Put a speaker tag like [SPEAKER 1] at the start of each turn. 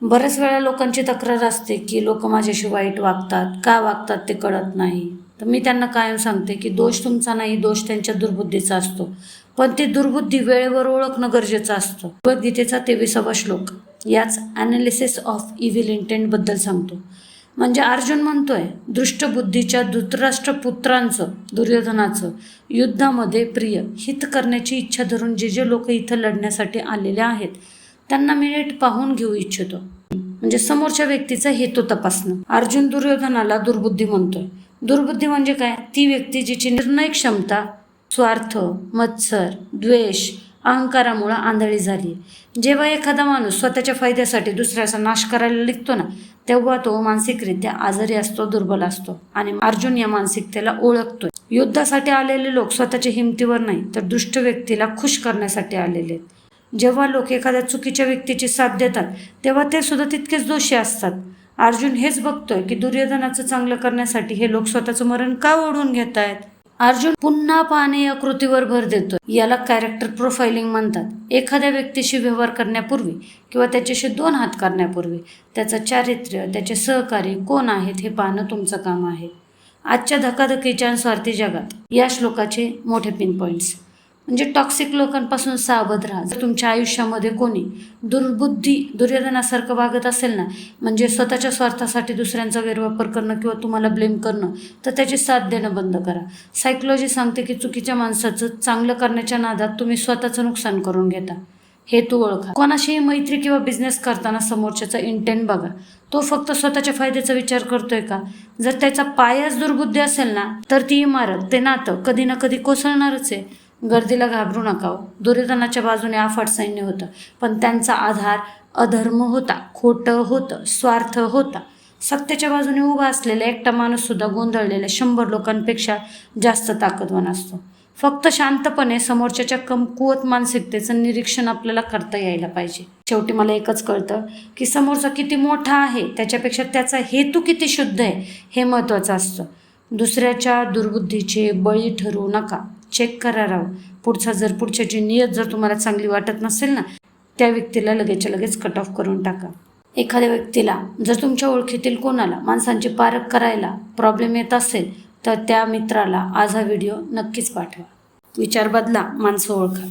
[SPEAKER 1] बऱ्याच वेळा लोकांची तक्रार असते की लोक माझ्याशी वाईट वागतात, का वागतात ते कळत नाही. तर मी त्यांना कायम सांगते की दोष तुमचा नाही, दोष त्यांच्या दुर्बुद्धीचा असतो. पण ती दुर्बुद्धी वेळेवर ओळखणं गरजेचं असतं. भगवद्गीतेचा 23वा श्लोक याच ॲनालिसिस ऑफ इव्हिल इंटेंटबद्दल सांगतो. म्हणजे अर्जुन म्हणतोय, दृष्टबुद्धीच्या धृतराष्ट्रपुत्रांचं, दुर्योधनाचं युद्धामध्ये प्रिय हित करण्याची इच्छा धरून जे लोक इथं लढण्यासाठी आलेले आहेत त्यांना मी नीट पाहून घेऊ इच्छितो. म्हणजे समोरच्या व्यक्तीचा हेतू तपासणं. अर्जुन दुर्योधनाला दुर्बुद्धी म्हणतोय. दुर्बुद्धी म्हणजे काय? ती व्यक्ती जिची निर्णय क्षमता स्वार्थ, मत्सर, द्वेष, अहंकारामुळे आंधळी झाली. जेव्हा एखादा माणूस स्वतःच्या फायद्यासाठी दुसऱ्याचा नाश करायला निघतो ना, तेव्हा तो मानसिकरित्या आजारी असतो, दुर्बल असतो. आणि अर्जुन या मानसिकतेला ओळखतोय. युद्धासाठी आलेले लोक स्वतःच्या हिमतीवर नाही तर दुष्ट व्यक्तीला खुश करण्यासाठी आलेले आहेत. जेव्हा लोक एखाद्या चुकीच्या व्यक्तीची साथ देतात तेव्हा ते सुद्धा तितकेच दोषी असतात. अर्जुन हेच बघतोय की दुर्योधनाचं चांगलं करण्यासाठी हे लोक स्वतःचं मरण का ओढून घेत आहेत. अर्जुन पुन्हा पाहणे या कृतीवर भर देतोय. याला कॅरेक्टर प्रोफाइलिंग म्हणतात. एखाद्या व्यक्तीशी व्यवहार करण्यापूर्वी किंवा त्याच्याशी 2 हात करण्यापूर्वी त्याचं चारित्र्य, त्याचे सहकारी कोण आहेत हे पाहणं तुमचं काम आहे. आजच्या धकाधकीच्या आणि स्वार्थी जगात या श्लोकाचे मोठे पिन पॉईंट्स. म्हणजे टॉक्सिक लोकांपासून सावध राहा. जर तुमच्या आयुष्यामध्ये कोणी दुर्योधनासारखं वागत असेल ना, म्हणजे स्वतःच्या स्वार्थासाठी दुसऱ्यांचा गैरवापर करणं किंवा तुम्हाला ब्लेम करणं, तर त्याची साथ देणं बंद करा. सायकोलॉजी सांगते की चुकीच्या माणसाचं चांगलं करण्याच्या नादात तुम्ही स्वतःचं नुकसान करून घेता. हेतू ओळखा. कोणाशीही मैत्री किंवा बिझनेस करताना समोरच्याचा इंटेंट बघा. तो फक्त स्वतःच्या फायद्याचा विचार करतोय का? जर त्याचा पायाच दुर्बुद्धी असेल ना, तर ती इमारत, ते नातं कधी ना कधी कोसळणारच आहे. गर्दीला घाबरू नका. दुर्योधनाच्या बाजूने अफाट सैन्य होतं, पण त्यांचा आधार अधर्म होता, खोटं होतं, स्वार्थ होता. सत्याच्या बाजूने उभा असलेला एकटा माणूस सुद्धा गोंधळलेल्या 100 लोकांपेक्षा जास्त ताकदवान असतो. फक्त शांतपणे समोरच्याच्या कमकुवत मानसिकतेचं निरीक्षण आपल्याला करता यायला पाहिजे. शेवटी मला एकच कळतं की समोरचा किती मोठा आहे त्याच्यापेक्षा त्याचा हेतू किती शुद्ध आहे हे महत्त्वाचं असतं. दुसऱ्याच्या दुर्बुद्धीचे बळी ठरवू नका. चेक करा राव. पुढच्याची नियत जर तुम्हाला चांगली वाटत नसेल ना, त्या व्यक्तीला लगेच कट ऑफ करून टाका. एखाद्या व्यक्तीला जर तुमच्या ओळखीतील कोणाला माणसांची पारख करायला प्रॉब्लेम येत असेल तर त्या मित्राला आज हा व्हिडिओ नक्कीच पाठवा. विचार बदला, माणसं ओळखा.